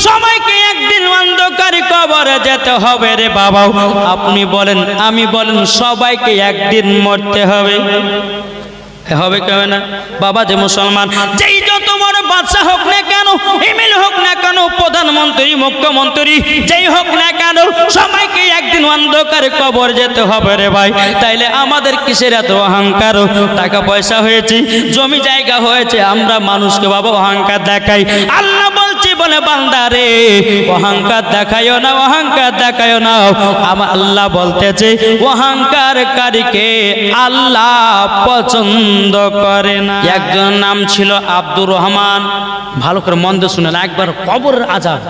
সবাইকে একদিন অন্ধকারে কবরে যেতে হবে রে বাবা। আপনি বলেন, আমি বলেন, সবাইকে একদিন মরতে হবে, হবে কেন না বাবা? যে মুসলমান, যেই যত বড় বাদশা হোক না কেন, এমএল হোক না কেন, প্রধানমন্ত্রী, মুখ্যমন্ত্রী, যেই হোক না কেন, সবাইকে একদিন অন্ধকারে কবর যেতে হবে রে ভাই। তাইলে আমাদের কিসের এত অহংকার? টাকা পয়সা হয়েছে, জমি জায়গা হয়েছে, আমরা মানুষকে বাবা অহংকার দেখাই। আল্লাহ বলছি, বলে বান্দা রে, অহংকার দেখায়ও না, অহংকার দেখায়ও না। আমার আল্লাহ বলতেছে, অহংকারকারীকে আল্লাহ পছন্দ করে না। একজন নাম ছিল আব্দুর রহমান। ভালো করে মন দিয়ে শুনেন, একবার কবরের আযাব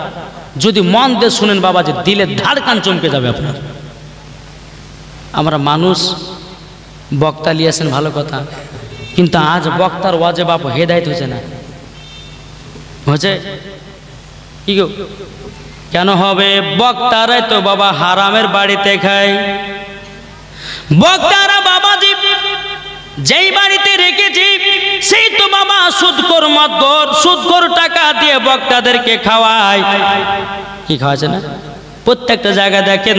যদি মন দিয়ে শুনেন বাবা, যে দিলের ধাড়কান চমকে যাবে আপনার। আমরা মানুষ বক্তা লিয়েছেন, ভালো কথা, কিন্তু আজ বক্তার ওয়াজে বাবা হেদায়েত হয়েছে না, হয়েছে কি গো? কেন হবে? বক্তারাই তো বাবা হারামের বাড়িতে খায়। বক্তারা বাবাজি যেই বাড়িতে রেখেছি, সেই তো বাবা সুদখোর, মদখোর, সুদখোর টাকা দিয়ে বক্তাদেরকে খাওয়ায়। কি খাওয়াচ্ছে না? প্রত্যেকটা জায়গায় দেখেন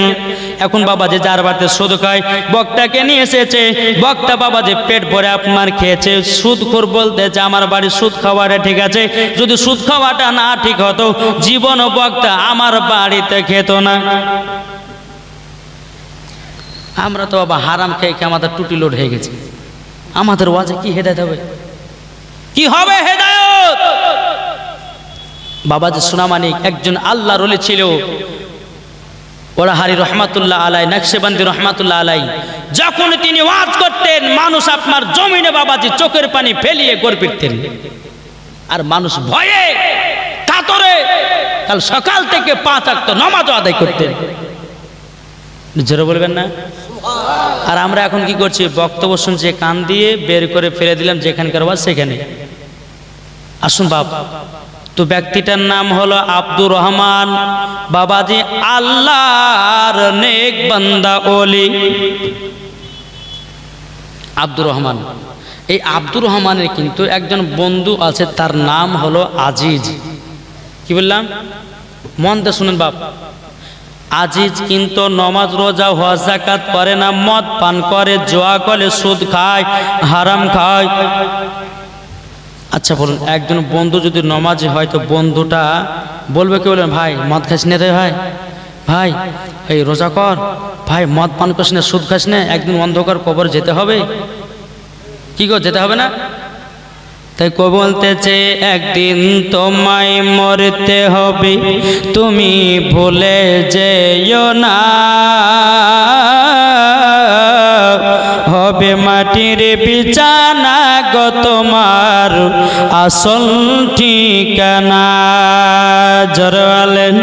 এখন বাবা যে যার বাড়িতে সুদ খায়, বক্তাকে নিয়ে এসেছে, বক্তা বাবা যে পেট ভরে আপনার খেয়েছে। সুদখোর বলতে যে আমার বাড়ি সুদ খাওয়াটা ঠিক আছে, যদি সুদ খাওয়াটা না ঠিক হতো, জীবনও বক্তা আমার বাড়িতে খেত না। আমরা তো বাবা হারাম খেয়ে খেয়ে আমাদের টুটি লোড হয়ে গেছে। আমাদের ওয়াজে কি হেদায়েত হবে? কি হবে হেদায়েত? বাবা যে সোনামানিক একজন আল্লাহর ওলি ছিল, ওলাহারি রহমাতুল্লাহ আলাই, নকশবন্দি রহমাতুল্লাহ আলাই, যখন তিনি ওয়াজ করতেন, মানুষ আপনার জমিনে বাবাজি চোখের পানি ফেলিয়ে গড় পিটতেন, আর মানুষ ভয়ে কাতরে কাল সকাল থেকে 5 ওয়াক্ত নামাজ আদায় করতেন। জোরে বলবেন না? আর আমরা এখন কি করছি? বক্তব্য শুনছি, কান দিয়ে বের করে ফেলে দিলাম, যেখানকার ওয়াজ সেখানে। আসুন বাবা, তো ব্যক্তিটার নাম হলো আব্দুর রহমান। বাবাজি আল্লাহর নেক বান্দা ওলি আব্দুর রহমান। এই আব্দুর রহমানের কিন্তু একজন বন্ধু আছে, তার নাম হলো আজিজ। কি বললাম? মন দিয়ে শুনেন বাপ। আজিজ কিন্তু নমাজ, রোজা, হজ, যাকাত করে না, মদ পান করে, জুয়া করে, সুদ খায়, হারাম খায়। আচ্ছা বলুন, একজন বন্ধু যদি নমাজি হয়, তো বন্ধুটা বলবে কি? বলবেন, ভাই মদ খাস না রে, ভাই ভাই এই রোজা কর, ভাই মদ পান করিস না, সুদ খাস না, একদিন অন্ধকার কবর যেতে হবে। কি গো, যেতে হবে না? তাই কো বলতেছে, একদিন তোমায় মরতে হবে, তুমি ভুলে যেও না, হবে মাটির বিছানা গো তোমার আসল ঠিকানা। জোরে বলেন,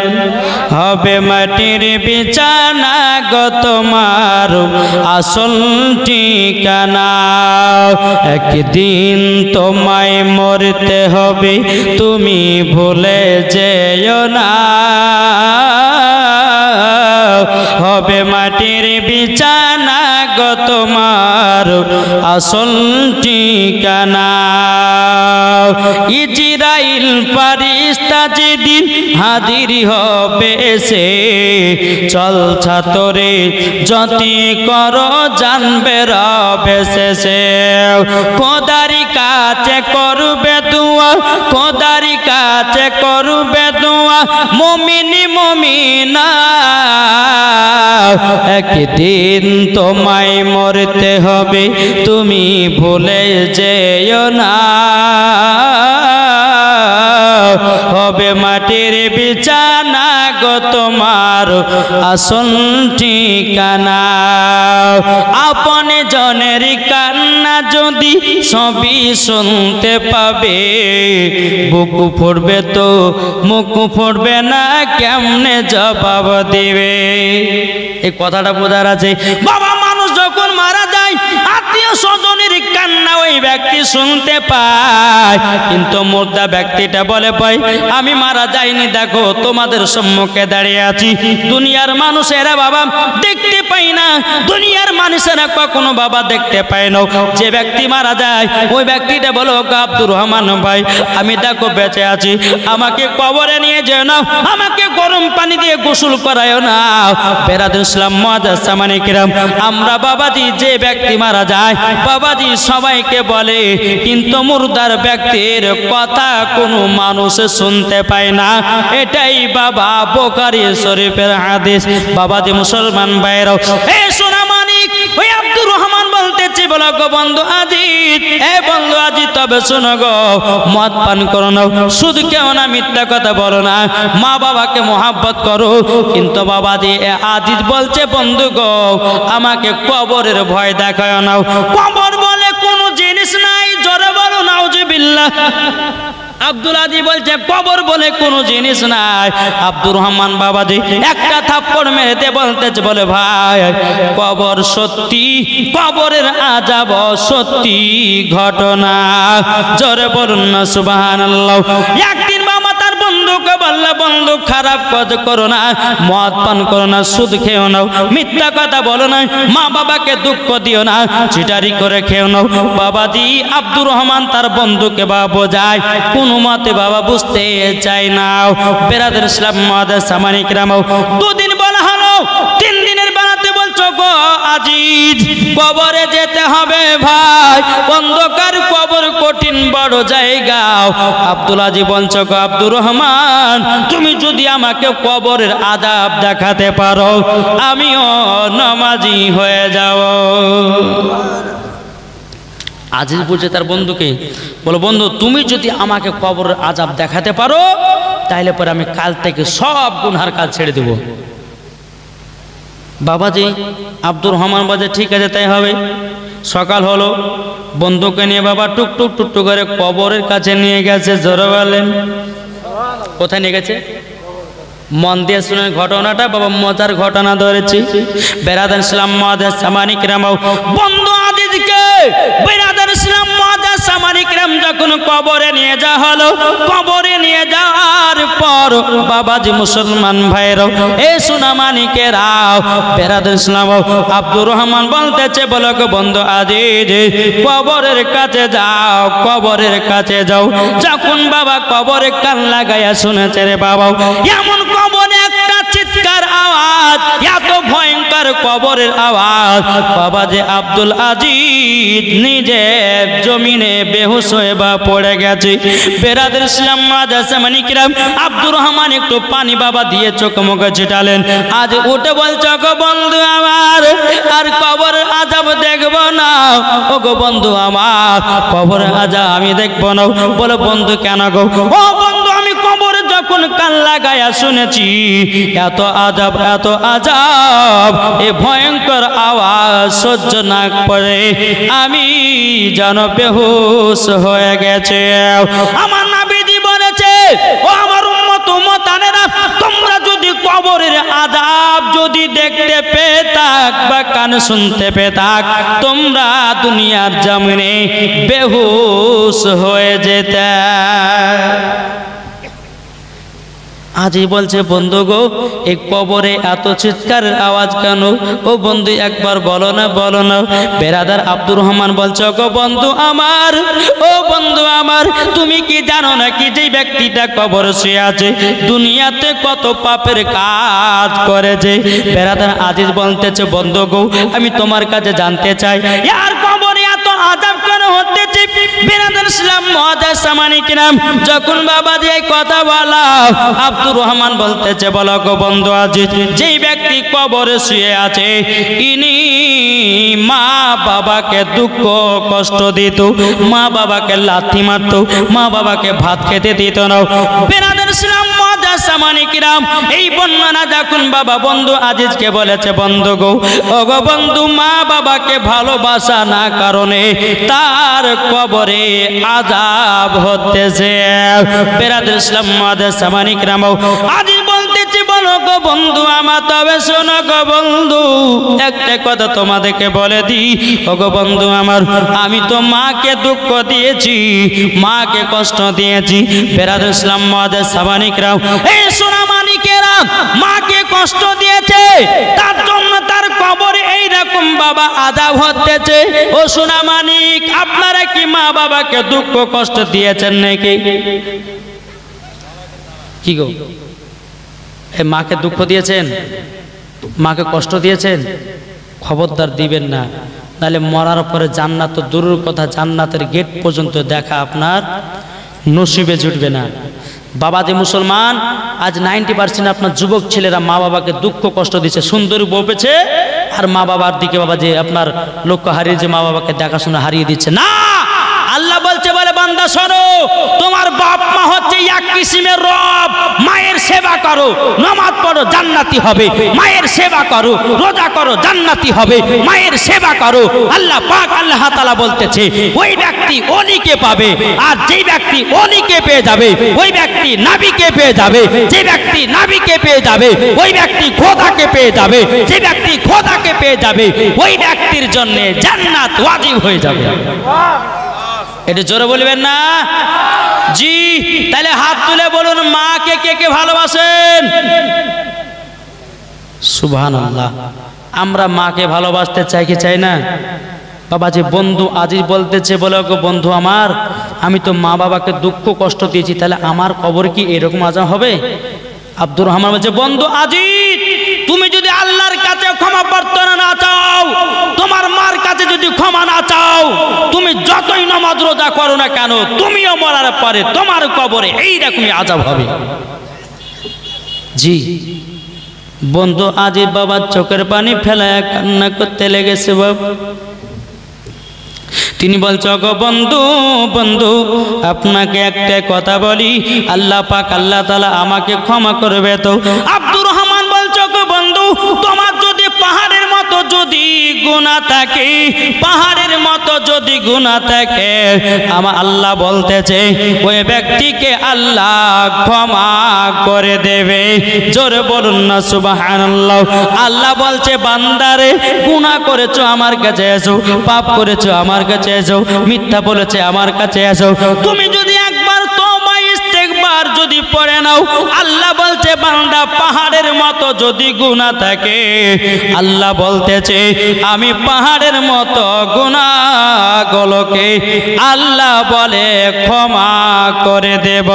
হবে মাটির বিছানা গো তোমার আসল ঠিকানা। একদিন তোমায় মরতে হবে, তুমি ভুলে যেও না, হবে মাটির বিছানা গো তোমার আসল ঠিকানা। ইজরাইল ফারিস্তা যেদিন হাজির হবে সে, চল ছাতরে যতি করো জানবে রবে শেষে। খোদারি কাছে করবে দোয়া, খোদারি কাছে করবে দোয়া, মুমিনি মুমিনা। একদিন তোমায় মরতে হবে, তুমি ভুলে যেও না, হবে মাটির বিছানা গো তোমার আসল ঠিকানা। আপন জনের কান্না যদি সবই শুনতে পাবে, বুক ফুটবে তো মুখ ফুটবে না, কেমনে জবাব দিবে? এই কথাটা বোঝার আছে বাবা। মানুষ যখন মারা যায়, আত্মীয় স্বজন নদীর কান্না ওই ব্যক্তি শুনতে পায়, কিন্তু মুর্দা ব্যক্তিটা বলে ভাই আমি মারা যাইনি, দেখো তোমাদের সম্মুখে দাঁড়িয়ে আছি। দুনিয়ার মানুষেরা বাবা দেখতে পাই না, দুনিয়ার মানুষেরা কখনো বাবা দেখতে পায় না। যে ব্যক্তি মারা যায় ওই ব্যক্তিটা বলো আব্দুর রহমান ভাই আমি দেখো বেঁচে আছি, আমাকে কবরে নিয়ে যেও না, আমাকে গরম পানি দিয়ে গোসল করায়ও না। বেরাদুল ইসলাম মুআজ্জাজ সামানী কিরাম, আমরা বাবাজি যে ব্যক্তি মারা যায় বাবাজি সবাইকে বলে, কিন্তু মুর্দার ব্যক্তির কথা কোনো মানুষ শুনতে পায় না। এটাই বাবা বুখারী শরীফের হাদিস। বাবাজি মুসলমান ভাইরাও, এ সোনা মানিক ওই আব্দুর রহমান বলতেছে বলো গো বন্ধু আজিজ, এ বন্ধু আজিজ তবে শোনো গো, মদ পান করো না, শুধু কেউ না মিথ্যা কথা বলো না, মা বাবাকে মোহাব্বত করো। কিন্তু বাবাজি আজিজ বলছে বন্ধু গো আমাকে কবরের ভয় দেখায় না, কবর বলে কোনো জিনিস নাই, জোরে বলো নাউজুবিল্লাহ। আব্দুল আজিজ বলছে কবর বলে কোনো জিনিস নাই। আব্দুর রহমান বাবাজি একটা থাপ্পড় মেরেতে বলতেছে বলে ভাই কবর সত্যি, কবরের আযাব সত্যি ঘটনা, জোরে বলুন না সুবহানাল্লাহ। একদিন বাবা তার বন্ধুকে বললে বন্ধু খারাপ কাজ করো না, মদ পান করো না, সুদ খেও না, মিথ্যা কথা বলো না, মা বাবাকে দুঃখ দিও না, চিটারি করে খেও না। বাবাজি আব্দুর রহমান তার বন্ধুকে বাবা বোঝায়, কোনো মতে বাবা বুঝতে চাই না। বেরাদুল ইসলাম মুআজ্জাজ সামানী কিরাম, দুদিন বলা হলো, তিন দিনের বেড়াতে বলছো গো আজিজ কবরে যেতে হবে ভাই, অন্ধকার কবর কঠিন বড় জায়গা। আব্দুল আজিজ বলছো গো আব্দুর রহমান তুমি যদি আমাকে কবরের আযাব দেখাতে পারো আমিও নামাজি হয়ে যাব। আজিজ বলছে তার বন্ধুকে বলো বন্ধু তুমি যদি আমাকে কবরের আযাব দেখাতে পারো তাহলে পরে আমি কাল থেকে সব গুনার কাজ ছেড়ে দেব। বাবাজি আব্দুর রহমান বাজে ঠিক আছে তাই হবে। সকাল হলো, বন্ধুকে নিয়ে বাবা টুকটুক টুকটুক করে কবরের কাছে নিয়ে গেছে। জোরে বলেন কোথায় নিয়ে গেছে? মন দিয়ে শুনে ঘটনাটা বাবা, মজার ঘটনা ধরেছি। বেরাদুল ইসলাম মুআজ্জাজ সামানী কিরাম, বন্ধু আজিজকে বেরাদুল ইসলাম মুআজ্জাজ সামানী কিরাম যখন কবরে নিয়ে যাওয়া হলো, কবরে নিয়ে যাওয়ার পর বাবাজি মুসলমান ভাইরাও, এ সোনা মানিকেরাও, বেরাদুল ইসলাম আব্দুর রহমান বলতেছে বলো গো বন্ধু আজিজ কবরের কাছে যাও, কবরের কাছে যাও। যখন বাবা কবরে কান লাগাইয়া শুনেছে রে বাবা এমন কবরে একটা চিৎকার আওয়াজ, এত ভয়ঙ্কর কবরের আওয়াজ, বাবা যে আব্দুল আজিজ নিজে জমিনে বেহুশ হয়ে বা পড়ে গেছে। বেরাদুল ইসলাম মুআজ্জাজ সামানী কিরাম আব্দুর রহমান একটু পানি বাবা দিয়ে চোখ মুখে ছিটালেন। আজ উঠে বলছো গো বন্ধু আমার আর কবরের আযাব দেখবো না, ও গো বন্ধু আমার কবরের আযাব আমি দেখবো না। বলো বন্ধু কেন গো? ও বন্ধু আমি কবরে যখন কান লাগায়া শুনেছি এত আযাব, এত আযাব, এ ভয়ঙ্কর আওয়াজ সহ্য না করে আমি যেন বেহুশ হয়ে গেছে। আমার নবীজি বলেছে ও আমার উম্মত উম্মতানেরা তোমরা যদি কবরের আযাব যদি দেখতে পেতাক বা কান শুনতে পেতাক তোমরা দুনিয়ার জমিনে বেহুশ হয়ে যেতে। আজই বলছে বন্ধু গো এই কবরে এত চিৎকারের আওয়াজ কেন? ও বন্ধু একবার বলো না, বলো না। বেরাদার আব্দুর রহমান বলছো গো বন্ধু আমার, ও বন্ধু আমার তুমি কি জানো না কি যে ব্যক্তিটা কবরে শুয়ে আছে দুনিয়াতে কত পাপের কাজ করেছে? বেরাদার আজিজ বলতেছে বন্ধু গো আমি তোমার কাছে জানতে চাই আর কবরে এত আযাব কেন হতেছে? বেরাদার ইসলাম মুআজ্জাজ সামানী কিরাম যখন বাবাজি এই কথা বলা আব্দুর রহমান বলতেছে বলো গো বন্ধু আজিজ যেই ব্যক্তি কবরে শুয়ে আছে ইনি মা বাবাকে দুঃখ কষ্ট দিত, মা বাবাকে লাথি মারত, মা বাবাকে ভাত খেতে দিত না। বেরাদার ইসলাম মুআজ্জাজ সামানী কিরাম এই বর্ণনা যখন বাবা বন্ধু আজিজকে বলেছে বন্ধু গো ও গো বন্ধু মা বাবাকে ভালোবাসা না কারণে তার কবরে আযাব হতেছে। বেরাদার ইসলাম মুআজ্জাজ সামানী কিরাম আজিজ বলতেছে বলো গো বন্ধু আমার, তবে শোনো গো বন্ধু, একটা কথা তোমাদেরকে বলে দিই ও গো বন্ধু আমার, আমি তো মাকে দুঃখ দিয়েছি, মাকে কষ্ট দিয়েছি। বেরাদুল ইসলাম মুআজ্জাজ সাবানিকরাও, এই সোনামানিকেরা, মাকে কষ্ট দিয়েছে, তার জন্য তার কবরে এইরকম বাবা আযাব হতেছে। ও সোনামানিক, আপনারা কি মা বাবাকে দুঃখ কষ্ট দিয়েছেন নাকি? কি গো, এই মাকে দুঃখ দিয়েছেন, মাকে কষ্ট দিয়েছেন? খবরদার দিবেন না, তাহলে মরার পরে জান্নাত তো দূরের কথা, জান্নাতের গেট পর্যন্ত দেখা আপনার নসিবে জুটবে না। বাবা যে মুসলমান, আজ 90% আপনার যুবক ছেলেরা মা বাবাকে দুঃখ কষ্ট দিচ্ছে, সুন্দরী বউ পেয়েছে আর মা বাবার দিকে বাবা যে আপনার লক্ষ্য হারিয়ে, যে মা বাবাকে দেখাশোনা হারিয়ে দিচ্ছে না। আল্লাহ বলছে, বলে বান্দা শোনো, তোমার বাপ মা হচ্ছে এক কিসিমের রব, মায়ের সেবা করো, নামাজ পড়ো, জান্নাতি হবে। মায়ের সেবা করো, রোজা করো, জান্নাতি হবে। মায়ের সেবা করো। আল্লাহ পাক আল্লাহ তাআলা বলতেছে, ওই ব্যক্তি ওলিকে পাবে, আর যেই ব্যক্তি ওলিকে পেয়ে যাবে ওই ব্যক্তি নবীকে পেয়ে যাবে। যে ব্যক্তি নবীকে পেয়ে যাবে ওই ব্যক্তি খোদাকে পেয়ে যাবে। যে ব্যক্তি খোদাকে পেয়ে যাবে ওই ব্যক্তির জন্য জান্নাত ওয়াজিব হয়ে যাবে। এটা জোরে বলবেন না? জি। তাহলে হাত তুলে বলুন, মাকে কে কে ভালোবাসেন? সুবহানাল্লাহ। আমরা মাকে ভালোবাসতে চাই কি চাই না? বাবা যে বন্ধু আজিজ বলতেছে, বলে গো বন্ধু আমার, আমি তো মা বাবাকে দুঃখ কষ্ট দিয়েছি, তাহলে আমার কবর কি এরকম আযাব হবে? আব্দুর রহমান বলছে, বন্ধু আজিজ, তুমি যদি আল্লাহর কাছে ক্ষমা প্রার্থনা না চাও, তোমার মার কাছে যদি ক্ষমা না চাও, তুমি যতই নামাজ রোজা করো না কেন, তুমিও মরার পরে তোমার কবরে এইরকমই আযাব হবে। জি বন্ধু আজিজ বাবার চোখের পানি ফেলায় কান্না করতে লেগেছে। বাবা তিনি বলছে, গো বন্ধু, বন্ধু আপনাকে একটা কথা বলি, আল্লাহ পাক আল্লাহ তাআলা আমাকে ক্ষমা করবে তো? আব্দুর রহমান বলছে, গো বন্ধু, তোমার যদি পাহাড়ের মতো যদি গুনাহ থাকে, পাহাড়ের মতো যদি গুনাহ থাকে, আমার আল্লাহ বলতেছে ওই ব্যক্তিকে আল্লাহ ক্ষমা করে দেবে। জোরে বলুন না সুবহানাল্লাহ। আল্লাহ বলছে, বান্দারে গুনাহ করেছো আমার কাছে এসো, পাপ করেছো আমার কাছে এসো, মিথ্যা বলেছে আমার কাছে এসো। তুমি যদি একবার তওবা ইস্তেগফার যদি পড়ে নাও, আল্লাহ বলছে বান্দা পাহাড়ের মতো যদি গুনাহ থাকে, আল্লাহ বলতেছে আমি পাহাড়ের মতো গুনাহগুলোকে আল্লাহ বলে ক্ষমা করে দেব।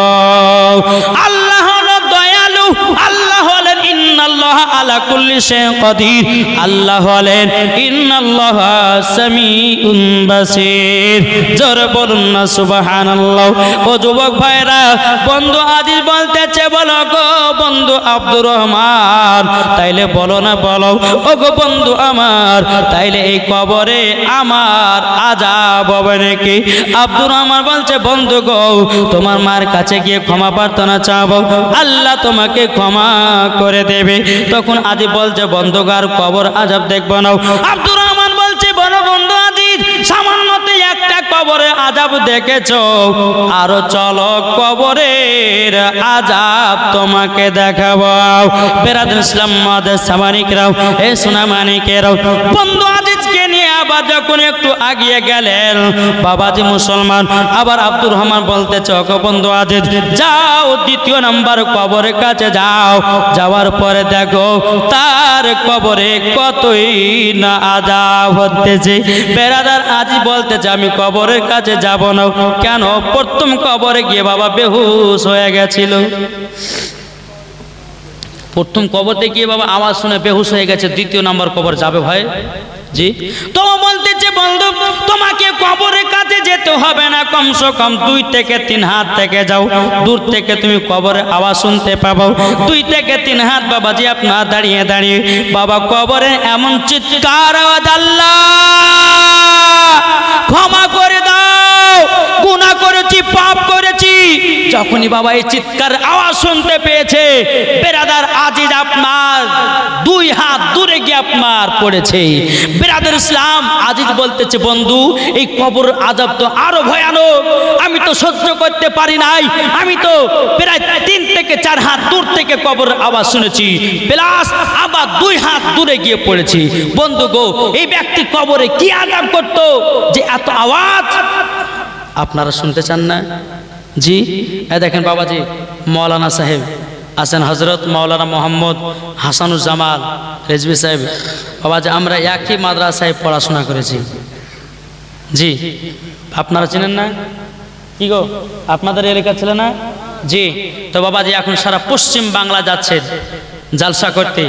আল্লাহ হলো দয়ালু, আল্লাহ হলেন ইন্নাল্লাহা আলা কুল্লি শাইইন কাদির, আল্লাহ হলেন ইন্নাল্লাহা সামিউন বাসীর। জোরে বলুন না সুবহানাল্লাহ। ও যুবক ভাইরা, বন্ধু আজিজ বলতেছে, বলো গো বন্ধু আব্দুর রহমান, তাইলে বলো না, বলো ও গো বন্ধু আমার, তাইলে এই কবরে আমার আযাব হবে নাকি? আব্দুর রহমান বলছে, বন্ধু গো, তোমার মার কাছে গিয়ে ক্ষমা প্রার্থনা চাও, আল্লাহ তোমাকে ক্ষমা করে দেবে। তখন আজিজ বলছে, বন্ধু গার কবর আযাব দেখবো না। আব্দুর রহমান বলছে, বলো বন্ধু আজিজ, সামান্যতে একটা কবরে আযাব দেখেছো, আরো চলো কবরের আযাব তোমাকে দেখাবো। বেরাদুল ইসলাম মুআজ্জাজ সাবানিকরাও, এ সোনামানিকেরাও, বন্ধু আজিজকে নিয়ে আবার যখন একটু আগিয়ে গেলেন, বাবাজি মুসলমান, আবার আব্দুর রহমান বলতেছে, ওগো বন্ধু আজিজ, যাও দ্বিতীয় নাম্বার কবরের কাছে যাও, যাওয়ার পরে দেখো তার কবরে কতই না আযাব হতেছে। বেরাদার আজিজ বলতেছে, আমি কবরের কাছে যাব না। কেন? প্রথম কবরে গিয়ে বাবা বেহুশ হয়ে গেছিল। প্রথম কবরতে গিয়ে বাবা আওয়াজ শুনে বেহুশ হয়ে গেছে, দ্বিতীয় নাম্বার কবর যাবে ভাই। জি, তো বলতেছে, বন্ধু তোমাকে কবরের কাছে যেতে হবে না, কমসে কম 2 থেকে 3 হাত থেকে যাও, দূর থেকে তুমি কবরের আওয়াজ শুনতে পাবো। 2 থেকে 3 হাত বাবাজি আপনার দাঁড়িয়ে দাঁড়িয়ে বাবা কবরে এমন চিৎকার আওয়াজ, আল্লাহ ক্ষমা করে দাও, গুনাহ করেছি, পাপ করেছি, যখনই বাবা এই চিৎকার আওয়াজ শুনতে পেয়েছে, বেরাদার আজিজ আপনার দুই হাত দূরে গিয়ে আপনার পড়েছে। বেরাদার ইসলাম আজিজ বলতেছে, বন্ধু এই কবর আযাব তো আরো ভয়ানক, আমি তো সহ্য করতে পারি নাই, আমি তো প্রায় 3 থেকে 4 হাত দূর থেকে কবর আওয়াজ শুনেছি, প্লাস আবার 2 হাত দূরে গিয়ে পড়েছি। বন্ধু গো, এই ব্যক্তি কবরে কি আযাব করতো যে এত আওয়াজ আপনারা শুনতে চান না? জি দেখেন বাবাজি, মৌলানা সাহেব আছেন, হজরত মৌলানা মোহাম্মদ হাসানুজ্জামান রেজভী সাহেব। বাবাজি আমরা একই মাদ্রাসায় পড়াশোনা করেছি। জি আপনারা চেনেন না? কি গো আপনাদের এলাকা ছিল না? জি তো বাবাজি এখন সারা পশ্চিম বাংলা যাচ্ছেন জালসা করতে।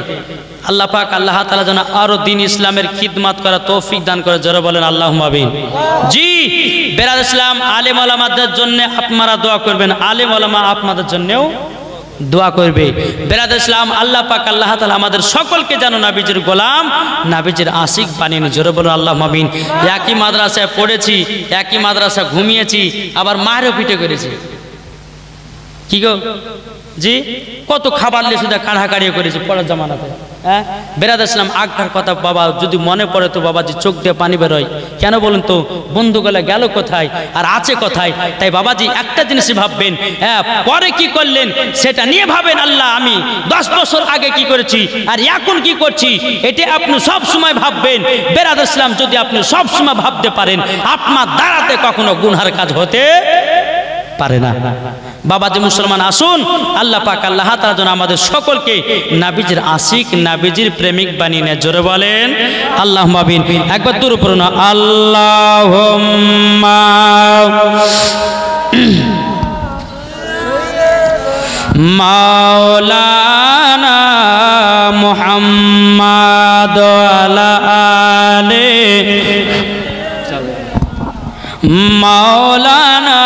আল্লাহ পাক আল্লাহ তাআলা যেন আরো দ্বীন ইসলামের খিদমত করা তৌফিক দান করে, জোরে বলেন আল্লাহুম্মা আমিন। জি বেরাদ ইসলাম আলেম ওলামাদের জন্য আপনারা দোয়া করবেন, আলেম ওলামা আপনাদের জন্যও দোয়া করবে। বেরাদ ইসলাম আল্লাহ পাক আল্লাহ তাআলা আমাদের সকলকে যেন নবীজির গোলাম, নবীজির আশিক বানিয়ে, জোরে বলুন আল্লাহুম্মা আমিন। একই মাদ্রাসায় পড়েছি, একই মাদ্রাসা ঘুমিয়েছি, আবার মায়েরও পিঠে করেছি। কি গো জি কত খাবার লিয়ে শুধু কাড়াকাড়ি করেছি পড়ার জামানাতে। হ্যাঁ বেরাদ ইসলাম আগকার কথা বাবা যদি মনে পড়ে তো বাবাজি চোখ দিয়ে পানি বেরোয়। কেন বলুন তো, বন্ধুগুলা গেল কোথায় আর আছে কোথায়? তাই বাবাজি একটা জিনিসই ভাববেন, হ্যাঁ পরে কি করলেন সেটা নিয়ে ভাবেন। আল্লাহ আমি 10 বছর আগে কি করেছি আর এখন কি করছি, এটা আপনি সব সময় ভাববেন। বেরাদ ইসলাম যদি আপনি সব সময় ভাবতে পারেন, আপনার দ্বারাতে কখনো গুনহার কাজ হতে পারে না। বাবাজি মুসলমান আসুন, আল্লাহ পাক আল্লাহ তাআলা যেন আমাদের সকলকে নবীজির আশিক, নবীজির প্রেমিক বানিয়ে নেয়, জোরে বলেন আল্লাহুম্মা আমিন। একবার দূর পড়ুন আল্লাহুম্মা মাওলানা মুহাম্মাদ ওয়ালা আলে মাওলানা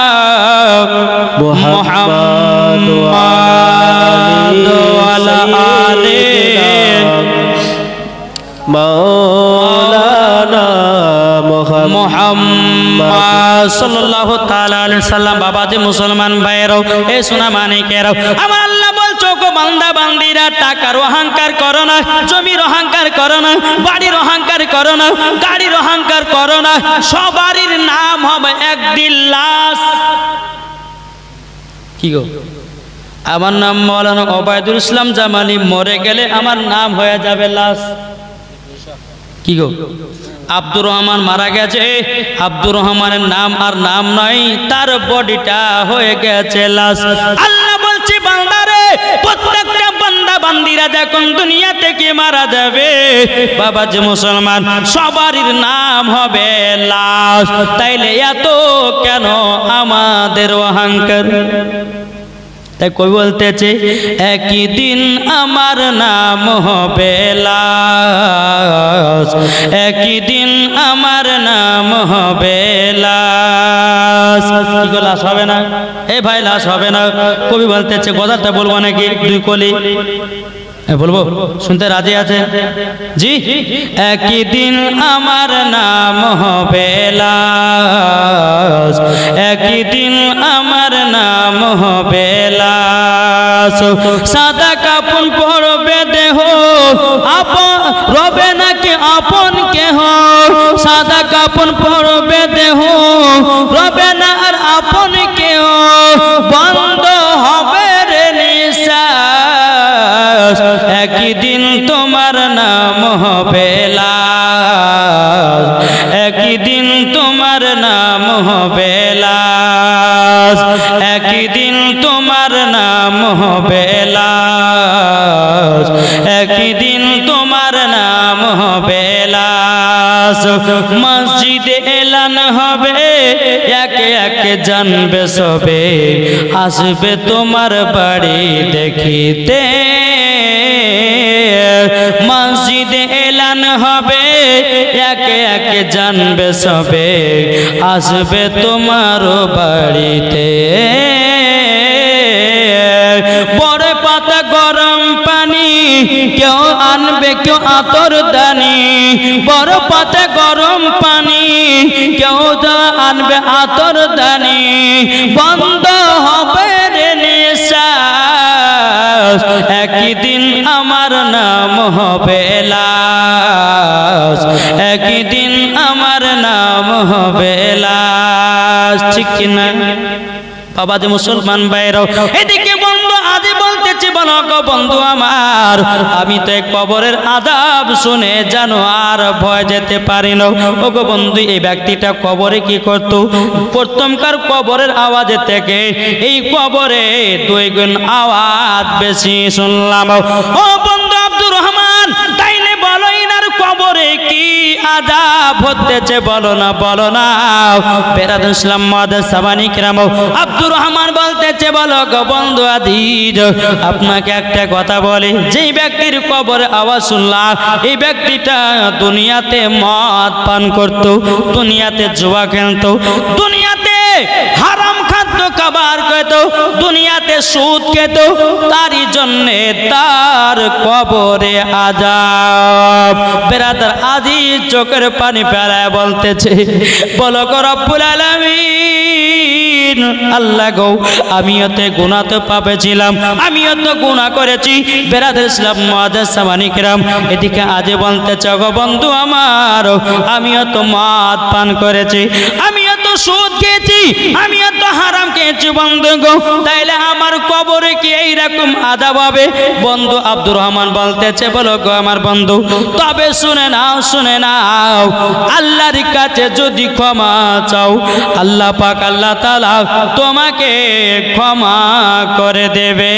মুহাম্মাদ ওয়ালা আলে মাওলানা মুহাম্মাদ সাল্লাল্লাহু তাআলা আলাইহি সাল্লাম। বাবাজি মুসলমান ভাইয়েরাও, এই সোনা মানিকেরাও, আমার আল্লাহ বলছো গো বান্দা বান্দিরা, টাকার অহংকার করো না, জমির অহংকার করো না, বাড়ির অহংকার করো না, গাড়ির অহংকার করো না, সবারই নাম হবে একদিন লাশ। কি গো আমার নাম মৌলানা ওবায়দুল ইসলাম জামালি, মরে গেলে আমার নাম হয়ে যাবে লাশ। কি গো আব্দুর রহমান মারা গেছে, আব্দুর রহমানের নাম আর নাম নাই, তার বডিটা হয়ে গেছে লাশ। আল্লাহ বলছে বান্দারে, প্রত্যেকটা বান্দা বান্দিরা যখন দুনিয়া থেকে মারা যাবে বাবাজি মুসলমান সবারই নাম হবে লাশ। তাইলে এত কেন আমাদের অহংকার? তাই কই বলতেছে একই দিন আমার নাম হবে লাশ, একই দিন আমার নাম হবে লাশ। কি গো লাশ হবে না? এ ভাই লাশ হবে না। কবি বলতেছে, কথাটা বলবো নাকি দুই কলি? বলবো, শুনতে রাজি আছে? জি একই দিন আমার নাম হবে লাশ, একই দিন আমার নাম হবে লাশ। সাদা কাপড় পরবে দেহ, আপন রবে নাকি আপন কেহ, সাদা কাপড় পরবে দেহ, রবে না আর আপন কেহ, বন্ধ হবে রে নিঃশ্বাস, একই দিন তোমার নাম হবে লাশ, একই দিন তোমার নাম হবে লাশ, একই দিন তোমার নাম হবে লাশ, একই দিন তোমার নাম হবে লাশ। মসজিদে এলান হবে, একে একে জানবে সবে, আসবে তোমার বাড়ি দেখিতে। মসজিদে এলান হবে, একে একে জানবে সবে, আসবে তোমার বাড়িতে। বড় পাতা পাতে গরম পানি, কেউ আনবে কেউ আতর দানি। বড় পাতে গরম পানি, কেউ আনবে আতর দানি। বন্ধ হবে রে নিঃশ্বাস, একদিন আমার নাম হবে লাশ, একদিন আমার নাম হবে লাশ। ঠিক কিনা বাবা যে মুসলমান ভাইরাও, এদিকে বন্ধু আজ বলতেছি, বলো গো বন্ধু আমার, আমি তো এক কবরের আযাব শুনে জানো আর ভয় যেতে পারি না। ও গো বন্ধু, এই ব্যক্তিটা কবরে কি করত? প্রথমকার কবরের আওয়াজের থেকে এই কবরে 2 গুণ আওয়াজ বেশি শুনলাম। ও বন্ধু আব্দুর রহমান, তাইলে বলো ইনার কবরে কি আযাব হতেছে? বলো না, বলো না। বেরাদ ইসলাম মাদার সাবানি কিরাম আব্দুর রহমান বলতেছে, বলো গো বন্ধু আজিজ, আপনাকে একটা কথা বলি, যেই ব্যক্তির কবরে আওয়াজ শুনলাম, এই ব্যক্তিটা দুনিয়াতে মদ পান করত, দুনিয়াতে জুয়া খেলতো, দুনিয়াতে হারাম খাদ্য খাবার খেত, দুনিয়াতে সুদ খেত, তারই জন্যে তার কবরে আযাব। বেরাদার আজিজ চোখের পানি ফেলায় বলতেছে, বলো গো রব্বুল আলামিন, আল্লাহ গো, আমিও তো গুনাহ পাপে ছিলাম, আমিও তো গুনাহ করেছি। বেরাদার ইসলাম মুআজ্জাজ সামানি কিরাম, এদিকে আজ বলতেছে, গো বন্ধু আমার, আমিও তো মদ পান করেছি, আমিও তো সুদ খেয়েছি, আমিও তো হারাম খেয়েছি বন্ধু গো, তাইলে আমার কবরে কি এইরকম আযাব হবে? বন্ধু আব্দুর রহমান বলতেছে, বলো গো আমার বন্ধু, তবে শুনে নাও, শুনে নাও, আল্লাহর কাছে যদি ক্ষমা চাও, আল্লাহ পাক আল্লাহ তাআলা তোমাকে ক্ষমা করে দেবে।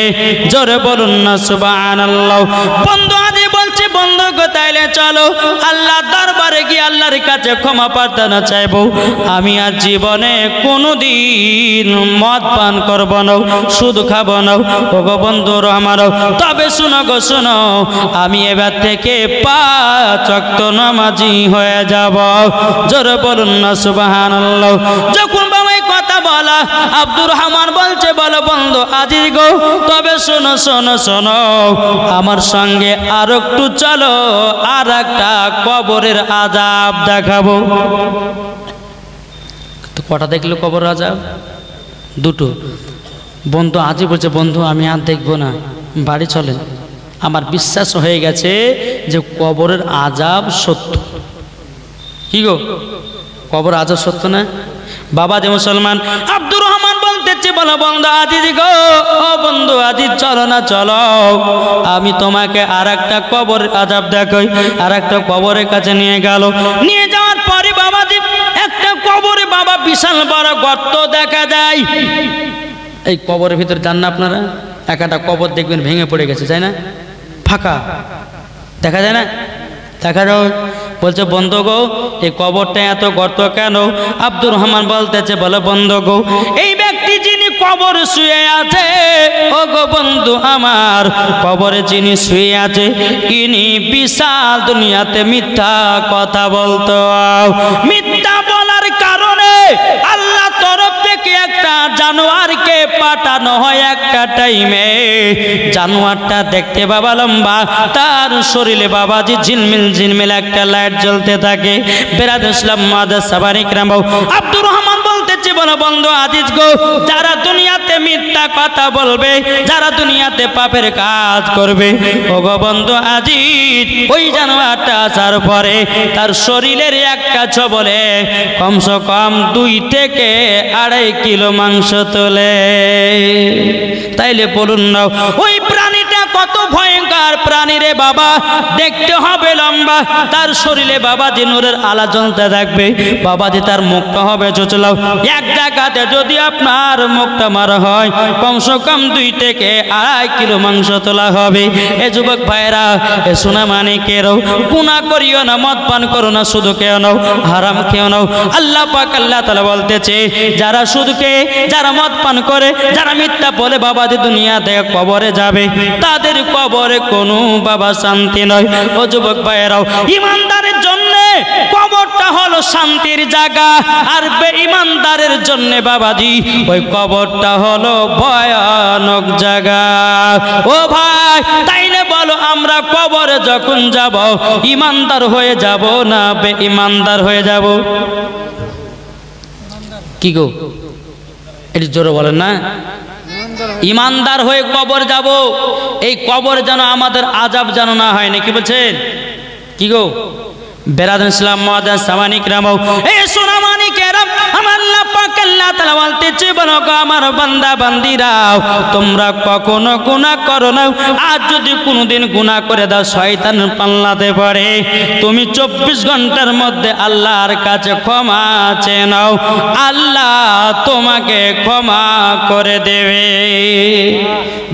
জোরে বলুন না সুবহানাল্লাহ। বন্ধু আজ বলছে, বন্ধু গো, তাইলে চলো আল্লাহ দরবারে গিয়ে আল্লাহর কাছে ক্ষমা প্রার্থনা চাইবো। আমি আর জীবনে কোনোদিন মদ পান করব না, সুদ খাবো না। ও গো বন্ধু রহমান, তবে শুনো গো শুনো, আমি এবার থেকে 5 ওয়াক্ত নামাজি হয়ে যাব। জোরে বলুন না সুবহানাল্লাহ। যখন বাবা এই কথা বলা, আব্দুর রহমান বলছে, বলো বন্ধু আজিজ গো, তবে শোনো শোনো শোনো, আমার সঙ্গে আর একটু চলো, আর একটা কবরের আযাব দেখাবো। তো কটা দেখলো কবর আযাব? 2টো। বন্ধু আজি বলছে, বন্ধু আমি আর দেখবো না, বাড়ি চলেন। আমার বিশ্বাস হয়ে গেছে যে কবরের আযাব সত্য। কি গো, কবর আযাব সত্য না? বাবা যে মুসলমান আব্দুর রহমান বলতেছে, বলো বন্ধু আজিজ গো, ও বন্ধু আজিজ, চলো না চলো, আমি তোমাকে আর একটা কবর আযাব দেখাই। আর একটা কবরের কাছে নিয়ে গেল, নিয়ে যাওয়ার পরে বাবাজি একটা কবরে বাবা বিশাল বড় গর্ত দেখা যায়। এই কবরের ভিতরে যান না আপনারা, একটা কবর দেখবেন ভেঙে পড়ে গেছে, তাই না? ফাঁকা দেখা যায় না? দেখা যাও। বলছে, বন্ধু গো, এই কবরটা এত গর্ত কেন? আব্দুর রহমান বলতেছে, বলো বন্ধু গো, এই ব্যক্তি যিনি কবর শুয়ে আছে, ও গো বন্ধু আমার, কবরে যিনি শুয়ে আছে, ইনি বিশাল দুনিয়াতে মিথ্যা কথা বলতো। মিথ্যা বলার কারণে আল্লাহ তরফ থেকে একটা জানোয়ারকে পাঠানো হয় একটা টাইমে। জানোয়ারটা দেখতে বাবা লম্বা, তার শরীরে বাবাজি ঝিলমিল ঝিলমিল একটা লাইট জ্বলতে থাকে। বেরাদ ইসলাম মাদার সাবানি কিরাম আব্দুর রহমান বলতেছে, বলো বন্ধু আজিজ গো, যারা দুনিয়াতে মিথ্যা কথা বলবে, যারা দুনিয়াতে পাপের কাজ করবে, ও গো বন্ধু আজিজ, ওই জানোয়ারটা আসার পরে তার শরীরের একটা ছবলে কমসে কম 2 থেকে 2.5 কিলো মাংস তোলে। তাইলে বলুন না, ওই প্রাণীটা কত ভয়ঙ্কর প্রাণী রে বাবা। দেখতে হবে লম্বা, তার শরীরে বাবাজি নূরের আলা জ্বলতে থাকবে, বাবাজি তার মুখটা হবে চোচলাও। এক জায়গাতে যদি আপনার মুখটা মারা হয়, কমসে কম 2 থেকে 2.5 কিলো মাংস তোলা হবে। এ যুবক ভাইরা, এ সোনা মানিকেরও, গুনাহ করিও না, মদ পান করো না, সুদ খেও না, হারাম খেও না। আল্লাহ পাক আল্লাহ তাআলা বলতেছে, যারা সুদ খেয়ে, যারা মদ পান করে, যারা মিথ্যা বলে বাবাজি দুনিয়া থেকে কবরে যাবে, তাদের কবরে কোনো বাবা শান্তি নয়। ও যুবক ভাইরাও, ইমানদারের জন্য কবরটা হলো শান্তির জায়গা, আর বেঈমানদারের জন্য বাবাজি ওই কবরটা হলো ভয়ানক জায়গা। ও ভাই, তাইলে বলো আমরা কবরে যখন যাব ইমানদার হয়ে যাব না বেঈমানদার হয়ে যাব? কি গো, এটি জোরে বলেন না? ইমানদার হয়ে কবর যাব। এই কবর যেন আমাদের আযাব যেন না হয়, নাকি বলছেন? কি গো বেরাদান ইসলাম মুআদ্দাস সামানিক রাম, এই সোনা মানিকেরাম, আমার আল্লাহ পাক আল্লাহ তাআলা বলতেছে, বলো গো আমার বান্দা বান্দিরা, তোমরা কখনো গুনাহ করো না। আর যদি কোনোদিন গুনাহ করে দাও শয়তান পাল্লাতে পড়ে, তুমি 24 ঘন্টার মধ্যে আল্লাহর কাছে ক্ষমা চেয়ে নাও, আল্লাহ তোমাকে ক্ষমা করে দেবে।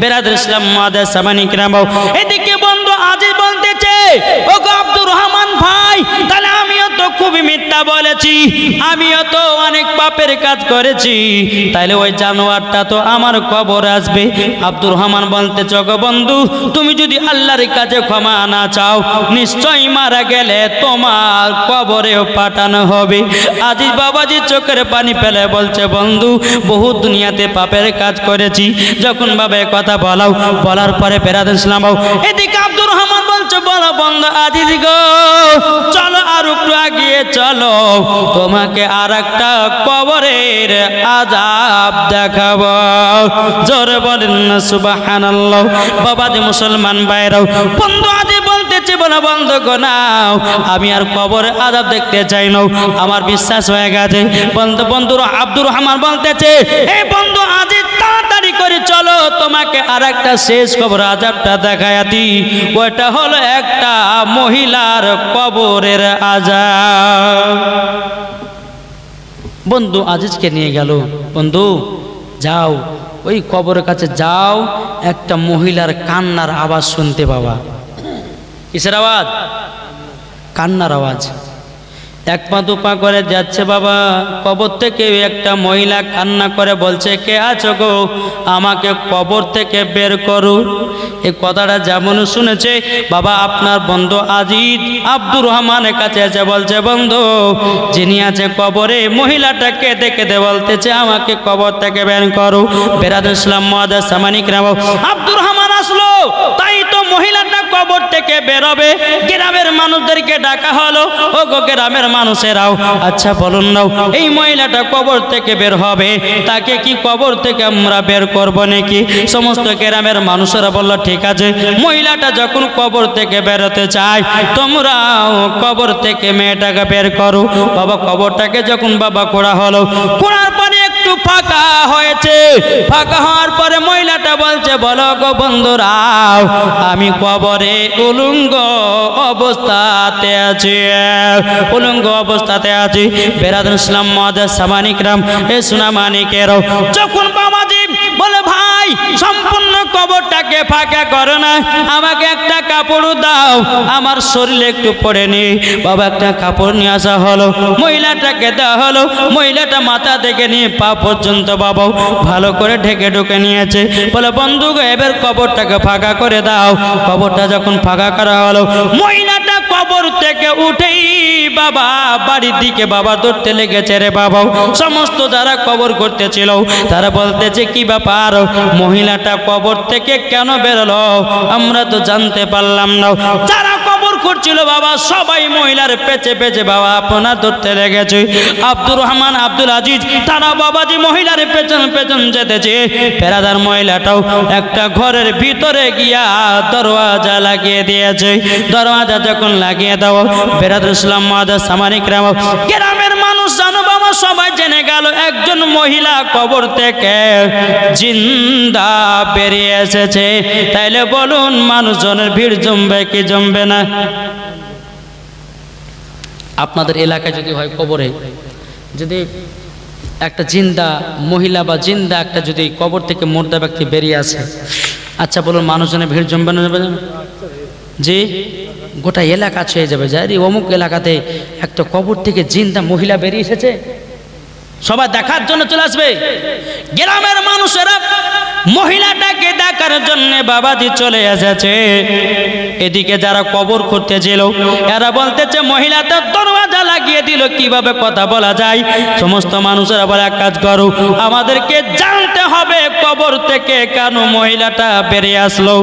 বেরাদান ইসলাম মুআদ্দাস সামানিক রাম, এদিকে বন্ধু আজিজ বলতেছে, ও গো আব্দুর রহমান ভাই, তাহলে আমিও তো খুবই মিথ্যা বলেছি, আমিও তো অনেক পাপের কাজ করেছি, তাইলে ওই জানোয়ারটা তো আমার কবর আসবে। আব্দুর রহমান বলতে গো বন্ধু, তুমি যদি আল্লাহর কাছে ক্ষমা না চাও, নিশ্চয়ই মারা গেলে তোমার কবরেও পাঠানো হবে। আজিজ বাবাজি চোখের পানি ফেলে বলছে, বন্ধু বহু দুনিয়াতে পাপের কাজ করেছি। যখন বাবা কথা বলার পরে বেরাদান ইসলাম, এদিকে আব্দুর রহমান বলছে, বলো বন্ধু আজিজ গো, চলো আর একটু আগিয়ে চলো, তোমাকে আর একটা কবরের আযাব দেখাবো। জোরে বলেন না সুবহানাল্লাহ। বাবাজি মুসলমান ভাইরাও, বন্ধু আজ বলতেছে, বলো বন্ধু গো নাও, আমি আর কবরের আযাব দেখতে চাই না, আমার বিশ্বাস হয়ে গেছে। বন্ধু আব্দুর রহমান বলতেছে, এই বন্ধু আজ তাড়াতাড়ি করে চলো, তোমাকে আর একটা শেষ কবর আযাবটা দেখায়া দিই। ওটা হলো একটা মহিলার কবরের আযাব। বন্ধু আজিজকে নিয়ে গেল, বন্ধু যাও ওই কবরের কাছে যাও, একটা মহিলার কান্নার আওয়াজ শুনতে পাবা। কিসের আওয়াজ? কান্নার আওয়াজ। এক পা দু পা করে যাচ্ছে বাবা, কবর থেকে একটা মহিলা কান্না করে বলছে, কে আছো গো, আমাকে কবর থেকে বের করো। এই কথাটা যেমন শুনেছে বাবা আপনার বন্ধু আজিজ আব্দুর রহমানের কাছে এসে বলছে, বন্ধু যিনি আছে কবরে, মহিলাটাকে দেখে বলতেছে, আমাকে কবর থেকে বের করো। বেরাদান ইসলাম মুআদ্দাস সামানিক রাম, আব্দুর রহমান আসলো, তাই তো মহিলাটা কবর থেকে বেরোবে। গ্রামের মানুষদেরকে ডাকা হলো, ও গো গ্রামের মানুষেরাও, আচ্ছা বলুন নাও, এই মহিলাটা কবর থেকে বের হবে, তাকে কি কবর থেকে আমরা বের করব নাকি? সমস্ত গ্রামের মানুষেরা বলল, ঠিক আছে, মহিলাটা যখন কবর থেকে বেরোতে চায়, তোমরাও কবর থেকে মেয়েটাকে বের করো। বাবা কবরটাকে যখন বাবা খোঁড়া হলো, খোঁড়ার পরে একটু ফাঁকা হয়েছে, ফাঁকা হওয়ার পরে মহিলাটা বলছে, বলো গো বন্ধুরা, আমি কবরে উলঙ্গ অবস্থাতে আছি, উলঙ্গ অবস্থাতে আছি। বেরাদান ইসলাম মুআদ্দাস সামানিক রাম, এ সোনা মানিকেরও, যখন বাবাজি বলে, ভাই সম্পূর্ণ কবরটাকে ফাঁকা করো না, আমাকে একটা কাপড় দাও, আমার শরীরে একটু পরে নি। বাবা একটা কাপড় নিয়ে আসা হলো, মহিলাটাকে দেওয়া হলো। মহিলাটা মাথা থেকে নিয়ে পা পর্যন্ত বাবা ভালো করে ঢেকে ঢুকে নিয়েছে। বলে, বন্ধু গো এবার কবরটাকে ফাঁকা করে দাও। কবরটা যখন ফাঁকা করা হলো, মহিলাটা কবর থেকে উঠেই বাবা বাড়ির দিকে বাবা দৌড়তে লেগেছে রে বাবা। সমস্ত যারা কবর করতেছিল তারা বলতেছে, কি ব্যাপার, মহিলাটা কবর থেকে কেন বেরোলো, আমরা তো জানতে পারলাম না। যারা কবর করছিল বাবা সবাই মহিলার পেছে পেছে বাবা আপনার ধরতে লেগেছে। আব্দুর রহমান আব্দুল আজিজ তারা বাবাজি মহিলার পেছন পেছন যেতেছে। পেরাদার মহিলাটাও একটা ঘরের ভিতরে গিয়া দরওয়াজা লাগিয়ে দিয়েছে। দরওয়াজা যখন লাগিয়ে দাও, বেরাদার ইসলাম মুআদ্দাস সামানিক রাম, গ্রামের মানুষ জানো বাবা সবাই জেনে গেল একজন মহিলা কবর থেকে জিন্দা বেরিয়ে এসেছে। তাইলে বলুন মানুষজনের ভিড় জমবে কি জমবে না? আপনাদের এলাকায় যদি হয় কবরে যদি একটা জিন্দা মহিলা বা জিন্দা একটা যদি কবর থেকে মুর্দা ব্যক্তি বেরিয়ে আসে, আচ্ছা বলুন মানুষজনের ভিড় জমবে না যাবে না? জি, গোটা এলাকা ছুঁয়ে যাবে। যাই অমুক এলাকাতে একটা কবর থেকে জিন্দা মহিলা বেরিয়ে এসেছে, সবাই দেখার জন্য চলে আসবে। গ্রামের মানুষেরা মহিলাটাকে দেখার জন্য বাবাজি চলে এসেছে। এদিকে যারা কবর খুঁড়তেছিল এরা বলতেছে মহিলাটা দরওয়াজা লাগিয়ে দিল, কিভাবে কথা বলা যায়। সমস্ত মানুষেরা বলে এক কাজ করো, আমাদেরকে জানতে হবে কবর থেকে কেন মহিলাটা বেরিয়ে আসলো,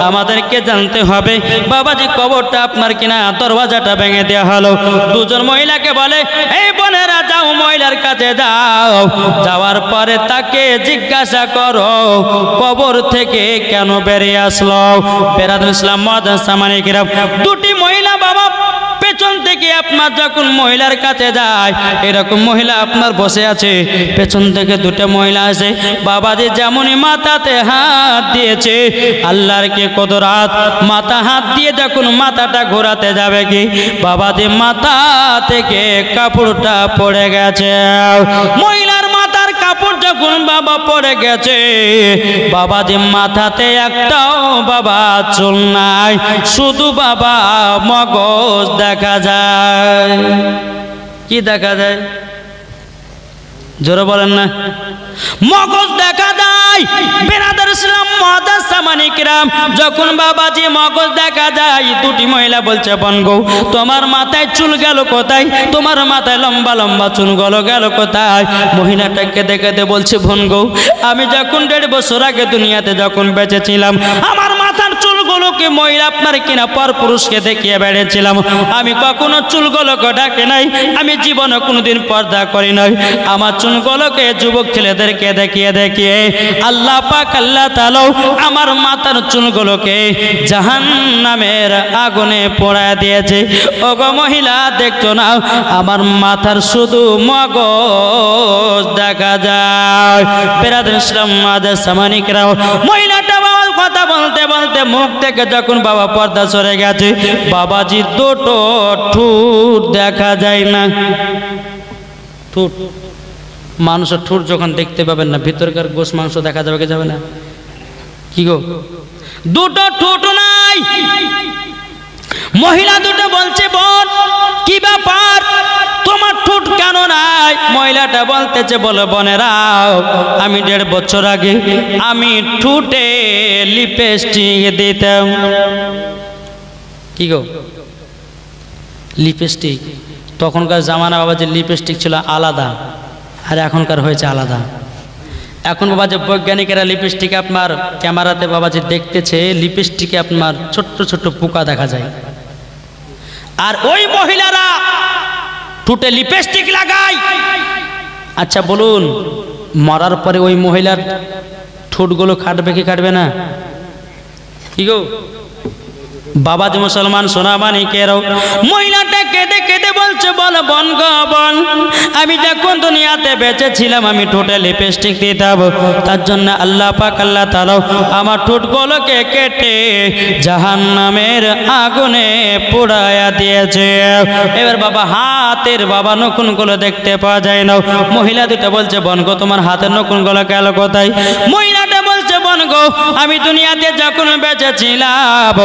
আমাদেরকে জানতে হবে। বাবাজি কবরটা আপনার কিনা, দরওয়াজাটা ভেঙে দেওয়া হলো। দুজন মহিলাকে বলে এই বোনেরা যাও, মহিলার কাছে যাও, যাওয়ার পরে তাকে জিজ্ঞাসা করো কবর থেকে কেন বেরিয়ে আসলো। বেরাদুল ইসলাম মুআজ্জাজ সামানি কিরাম, দুটি মহিলা বাবা পেছন থেকে আপনার যখন মহিলার কাছে যায়, এরকম মহিলা আপনার বসে আছে, পেছন থেকে দুটো মহিলা আসে। বাবাজি যেমনই মাথাতে হাত দিয়েছে, আল্লাহর কে কুদরত, মাথা হাত দিয়ে যখন মাথাটা ঘোরাতে যাবে কি, বাবাজি মাথা থেকে কাপড়টা পড়ে গেছে। মহিলার মাথার কাপড় যখন বাবা পড়ে গেছে, বাবাজি মাথাতে একটাও বাবা চুল নাই, শুধু বাবা মগজ দেখা যায়। কি দেখা যায়? জোরে বলেন না। মগজ দেখা যায়। বেরাদার ইসলাম মুআজ্জাজ সামানি কিরাম, যখন বাবাজি মগজ দেখা যায়, দুটি মহিলা বলছে বোন গো, তোমার মাথায় চুল গেল কোথায়, তোমার মাথায় লম্বা লম্বা চুল গেল কোথায়। মহিলাটাকে দেখে বলছে বোন গো, আমি যখন 1.5 বছর আগে দুনিয়াতে যখন বেঁচে ছিলাম, আমার মাথার চুলগুলোকে মহিলা আপনার কিনা পর পুরুষকে দেখিয়ে বেড়েছিলাম। আমি কখনো চুলগুলোকে ঢাকে নাই, আমি জীবনে কোনোদিন পর্দা করি নাই। আমার চুলগুলোকে যুবক ছেলেদেরকে দেখিয়ে দেখিয়ে আল্লাহ পাক আল্লাহ তাআলা আমার মাথার চুলগুলোকে জাহান্নামের আগুনে পোড়ায় দিয়েছে। ওগো মহিলা দেখছো না, আমার মাথার শুধু মগজ দেখা যায়। বেরাদুল ইসলাম মুআজ্জাজ সামানি কিরাম, মহিলাটা বাবার কথা বলতে বলতে মুখ থেকে যখন বাবা পর্দা সরে গেছে, বাবাজি দুটো ঠোঁট দেখা যায় না। ঠোঁট, মানুষের ঠোঁট যখন দেখতে পাবেন না, ভিতরকার গোশ মাংস দেখা যাবে কি যাবে না? কি গো, দুটো ঠোঁট নাই। মহিলা দুটো বলছে বোন কি ব্যাপার, তোমার ঠোঁট কেন নাই? মহিলাটা বলতেছে বলে বোনেরাও, আমি 1.5 বছর আগে আমি ঠোঁটে লিপস্টিক দিতাম। কি গো, লিপস্টিক? তখনকার জামানা বাবা যে লিপস্টিক ছিল আলাদা, আর এখনকার হয়েছে আলাদা। এখন বাবা যে বৈজ্ঞানিকেরা লিপস্টিকে আপনার ক্যামেরাতে বাবা যে দেখতেছে, লিপস্টিকে আপনার ছোট্ট ছোট্ট পোকা দেখা যায়। আর ওই মহিলারা ঠোঁটে লিপস্টিক লাগায়। আচ্ছা বলুন, মরার পরে ওই মহিলার ঠোঁটগুলো কাটবে কি কাটবে না? কি গো বাবাজি মুসলমান সোনাবানি কেরাও, মহিলাটা কেঁদে কেঁদে বলছে বল বোন গো বোন, আমি যখন দুনিয়াতে বেঁচে ছিলাম আমি ঠোঁটে লিপস্টিক দিতাম, তার জন্য আল্লাহ পাক আল্লাহ তাআলা আমার ঠোঁটগুলোকে কেটে জাহান্নামের আগুনে পোড়ায়া দিয়েছে। এবার বাবা হাতের বাবা নখগুলো দেখতে পাওয়া যায় না। মহিলা দুটো বলছে বোন গো, তোমার হাতের নখগুলো গেল কোথায়? মহিলাটা বলছে বোন গো, আমি দুনিয়াতে যখন বেঁচে ছিলাম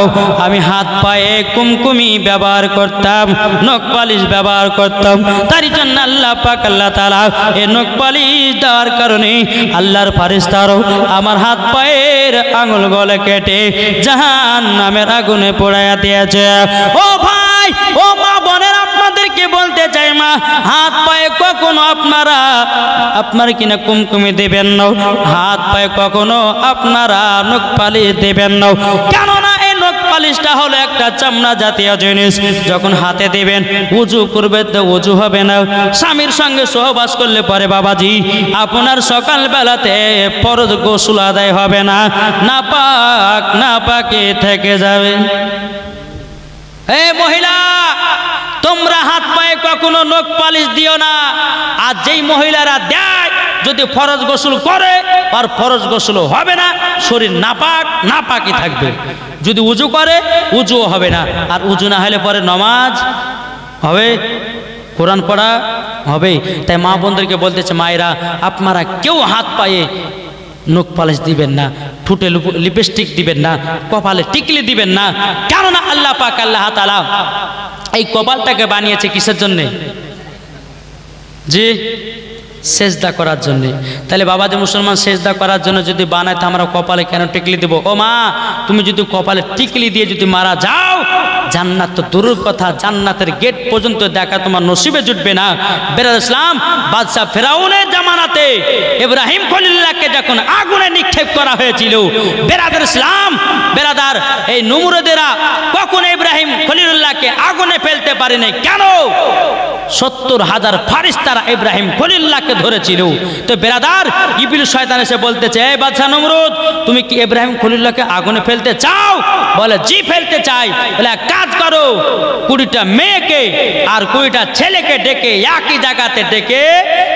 আমি হাত পায়ে কুমকুমি ব্যবহার করতাম, নখ পালিশ ব্যবহার করতাম, তার জন্য আল্লাহ পাক আল্লাহ তাআলা এই নখ পালিশ দেওয়ার কারণে আল্লাহর ফেরেশতারা আমার হাত পায়ের আঙুলগুলো কেটে জাহান্নামের আগুনে পোড়ায়া দিয়েছে। ও ভাই, ও মা বোনেরা, আপনাদেরকে বলতে চাই মা, হাত পায়ে কখনো আপনার কিনা কুমকুমি দেবেন না, হাত পায়ে কখনো আপনারা নখ পালিশ দেবেন না। কেননা এই নখ পালিশটা হলো একটা চামড়া জাতীয় জিনিস, যখন হাতে দিবেন উজু করবে তো উজু হবে না। স্বামীর সঙ্গে সহবাস করলে পরে বাবাজি আপনার সকাল বেলাতে ফরজ গোসল আদায় হবে না, নাপাকে থেকে যাবে। এই মহিলা, তোমরা হাত পায়ে কখনো নখ পালিশ দিও না। আর যেই মহিলারা দেয়, যদি ফরজ গোসল করে আর ফরজ গোসল হবে না, শরীর নাপাকি থাকবে। যদি উজু করে উজুও হবে না, আর উজু না হলে পরে নামাজ হবে, কোরআন পড়া হবে। তাই মা বোনদেরকে বলতেছে, মায়েরা আপনারা কেউ হাত পায়ে নখ পালিশ দিবেন না, ঠোঁটে লিপস্টিক দিবেন না, কপালে টিকলি দিবেন না। কেননা আল্লাহ পাক আল্লাহ তাআলা এই কপালটাকে বানিয়েছে কিসের জন্যে? জি, সেজদা করার জন্যে। তাহলে বাবা যে মুসলমান সেজদা করার জন্য যদি বানায় তো আমরা কপালে কেন টিকলি দেবো? ও মা, তুমি যদি কপালে টিকলি দিয়ে যদি মারা যাও, জান্নাত তো দূরের কথা, জান্নাতের গেট পর্যন্ত দেখা তোমার নসিবে জুটবে না। বেরাদ ইসলাম, বাদশাহ ফেরাউনের জামানাতে ইব্রাহিম খলিলুল্লাহকে যখন আগুনে নিক্ষেপ করা হয়েছিল, বেরাদার ইসলাম, বেরাদার এই নমরুদেরা কখনো ইব্রাহিম খলিলুল্লাহকে আগুনে ফেলতে পারেনি। কেন? 70,000 ফারিস্তারা ইব্রাহিম খলিলুল্লাহকে ধরেছিল। তো বেরাদার, ইবলিস শয়তান এসে বলতেছে, এই বাদশা নমরুদ, তুমি কি ইব্রাহিম খলিলুল্লাহকে আগুনে ফেলতে চাও? বলে জি ফেলতে চাই। বলে এক কাজ করো, 20টা মেয়েকে আর 20টা ছেলেকে ডেকে একই জায়গাতে ডেকে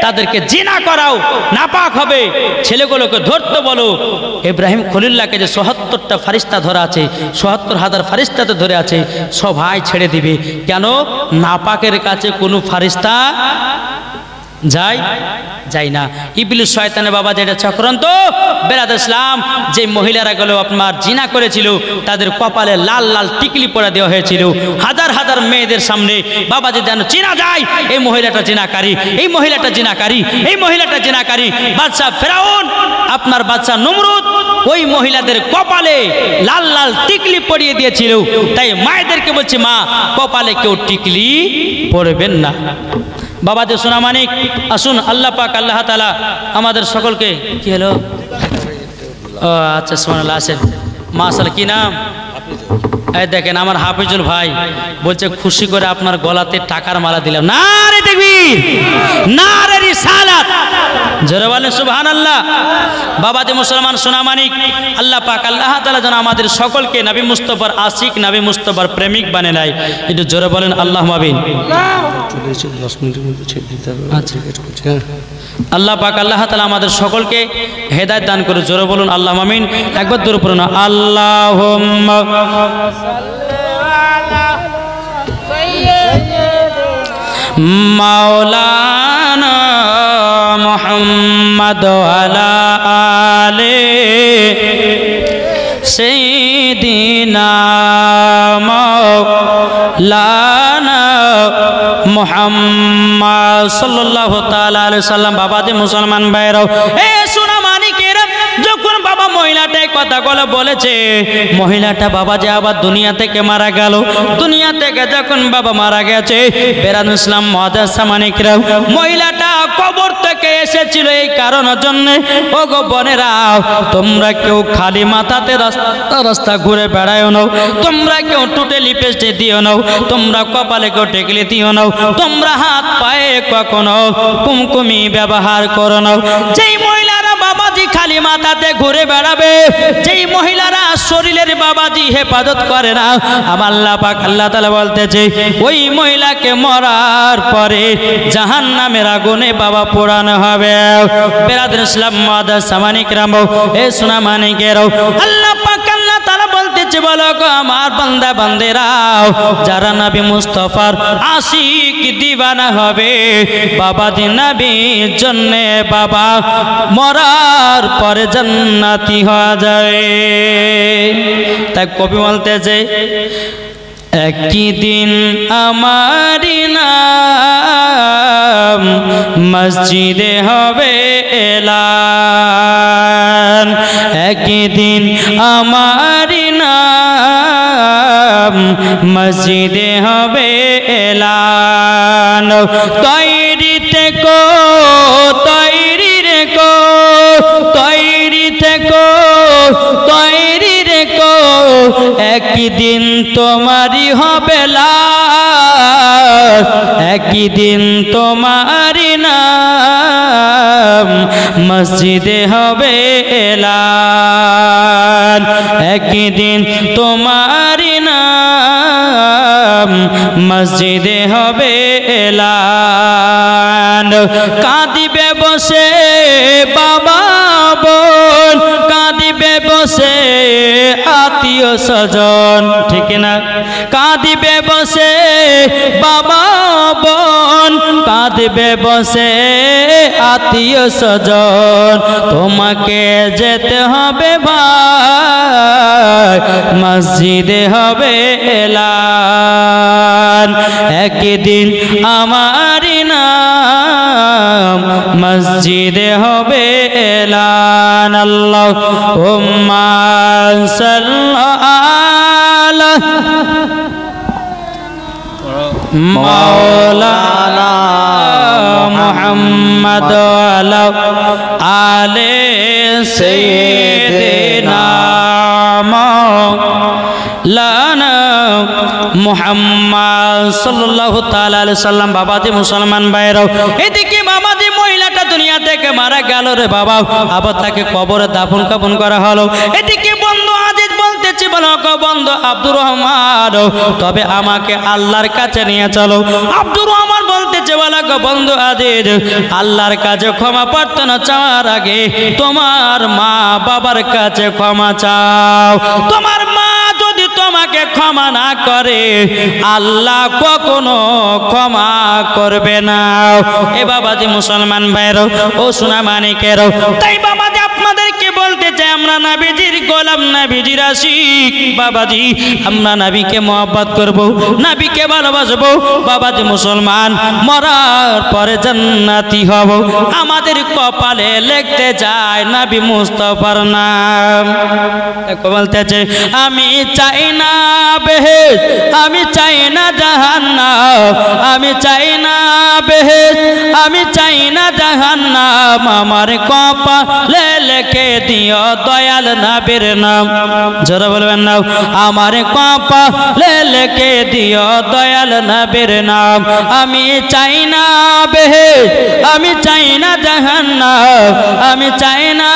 তাদেরকে জিনা করাও, নাপাক হবে, ছেলেগুলোকে ধরতে বলো। ইব্রাহিম খলিলুল্লাহকে যে ৭০টা ফারিস্তা ধরা আছে, ৭০,000 ফারিস্তাতে ধরে আছে, সবাই ছেড়ে দিবে। কেন? নাপাকের কাছে কোনো ফারিস্তা যাই না। ইবলিস শয়তানের বাবা যেটা চক্রান্ত, বেরাদ ইসলাম, যে মহিলারা গুলো আপনার জিনা করেছিল তাদের কপালে লাল লাল টিকলি পরে দেওয়া হয়েছিল। হাজার হাজার মেয়েদের সামনে বাবা যে যেন চিনা যায় এই মহিলাটা জিনাকারী, এই মহিলাটা জিনাকারী, এই মহিলাটা জিনাকারী। বাদশাহ ফেরাউন, আপনার বাদশাহ নমরুদ ওই মহিলাদের কপালে লাল লাল টিকলি পরিয়ে দিয়েছিল। তাই মায়েদেরকে বলছে, মা, কপালে কেউ টিকলি পরবেন না। বাবা যে সোনা মানিক, আসুন আল্লাহ পাক আল্লাহ তাআলা আমাদের সকলকে, কি হলো? ও আচ্ছা, সুবহানাল্লাহ। আসেন, মাশাআল্লাহ। কি নাম? এই দেখেন আমার হাফিজুল ভাই বলছে খুশি করে আপনার গলাতে টাকার মালা দিলাম। নারে তাকবীর, নারে রিসালাত, জোরে বলেন সুবহানাল্লাহ। বাবা যে মুসলমান সোনা মানিক, আল্লাহ পাক আল্লাহ তাআলা যেন আমাদের সকলকে নবী মুস্তাফার আশিক, নবী মুস্তাফার প্রেমিক বানিয়ে নেয়। একটু জোরে বলেন আল্লাহুম্মা আমিন। আল্লাহ পাক আল্লাহ তাআলা আমাদের সকলকে হেদায়েত দান করে। জোরে বলুন আল্লাহুম্মা আমিন। একবার দূর পড়ুন, আল্লাহুম্মা মাওলানা মুহাম্মদ ওয়ালা আলে সাইয়্যিদিনা মাওলানা মুহাম্মদ সাল্লাল্লাহু তাআলা আলাইহি সাল্লাম। বাবা যে মুসলমান ভাইরাও, এ সোনা মানিকেরা, যখন বাবা মহিলাটা কথা বলেছে, মহিলাটা বাবা যে আবার দুনিয়া থেকে মারা গেল। দুনিয়া থেকে যখন বাবা মারা গেছে, বেরাদ ইসলাম মুআজ্জাজ মানিকরা, মহিলাটা কবর থেকে এসেছিল এই কারণের জন্য। ও গো বোনেরা, তোমরা কেউ খালি মাথাতে রাস্তা রাস্তা ঘুরে বেড়ায়ও নাও, তোমরা কেউ টুটে লিপস্টিক দিও নাও, তোমরা কপালে কেউ টেকলি দিও নাও, তোমরা হাত পায়ে কখনো কুমকুমি ব্যবহার করো নাও। যেই মহিলারা বাবাজি খালি মাথাতে ঘুরে বেড়াবে, যেই মহিলারা শরীরের বাবাজি হেফাজত করে না, আমার আল্লাহ পাক আল্লাহ তাআলা বলতেছে, ওই মহিলাকে মরার পরে জাহান্নামের আগুনে বাবা পোড়ানো হবে। বেরাদুল ইসলাম মুআজ্জাজ মানিকরাম, এ সোনা মানিকেরাও, আল্লাহ পাক আল্লাহ তাআলা বলতেছে, বলো গো আমার বান্দা বান্দেরাও, যারা নবী মুস্তাফার আশিক দিওয়ানা হবে, বাবা দিন নবীর জন্য বাবা মরার পরে জান্নাতি হয়ে যাবে। তাই কবি বলতেছে, একদিন আমার নাম মসজিদে হবে এলান, একদিন আমার নাম মসজিদে হবে এলান। তৈরি থেকো, তৈরি রেখো, তৈরি থেকো, তৈরি রেখো, একদিন তোমারই হবে লাশ, একদিন তোমারই নাম মসজিদে হবে এলান, একদিন তোমারই নাম মসজিদে হবে এলান। কাঁদিবে বসে বাবা বোন, কাঁদিবে বসে আত্মীয় স্বজন, ঠিক না? কাঁদিবে বসে বাবা বোন, কাঁদিবে বসে আত্মীয় স্বজন, তোমাকে যেতে হবে ভাই মসজিদে হবে এলান, একদিন আমারই নাম মসজিদে হবে এলান আল্লাহুম্মা সাল্লি মাওলানা মুহাম্মদ আলা আলে সাইয়্যিদিনা মাওলানা মুহাম্মদ সাল্লাল্লাহু তাআলা আলাইহি সাল্লাম। বাবাজি মুসলমান ভাইরাও, এদিকে বাবাজি মহিলাটা দুনিয়া থেকে মারা গেল রে বাবা, আবার তাকে কবরে দাফন কাফন করা হলো। এদিকে বন্ধু আজিজ বলতেছি, বলো বন্ধু আব্দুর রহমান, তবে আমাকে আল্লাহর কাছে নিয়ে চলো। আব্দুর রহমান বলতেছে, বলো বন্ধু আজিজ, আল্লাহর কাছে ক্ষমা প্রার্থনা চাওয়ার আগে তোমার মা বাবার কাছে ক্ষমা চাও। তোমার মা যদি তোমাকে ক্ষমা না করে, আল্লাহ কখনো ক্ষমা করবে না। এ বাবাজি মুসলমান ভাইরো, ও সোনা মানিকেরও, তাই বাবাজি আপনাদেরকে বলতে চাই, আমরা নবীজির গোলাম, নবীজির আশিক। বাবাজি আমরা নবীকে মহব্বত করব, নবীকে ভালোবাসবো। বাবাজি মুসলমান, মরার পরে জান্নাতি হব। আমাদের কপালে লিখতে যায় নবী মুস্তাফার নাম। বলতেছে, আমি চাই না বেহেশত, আমি চাই না জাহান্নাম, আমি চাই না বেহেশত, আমি চাই না জাহান্নাম। আমার কপালে লিখে দিও দয়াল নবীর নাম। জোরে বলবেন না, আমার কপালে লিখে দিও দয়াল নবীর নাম। আমি চাই না বেহেশত, আমি চাই না জাহান্নাম, আমি চাই না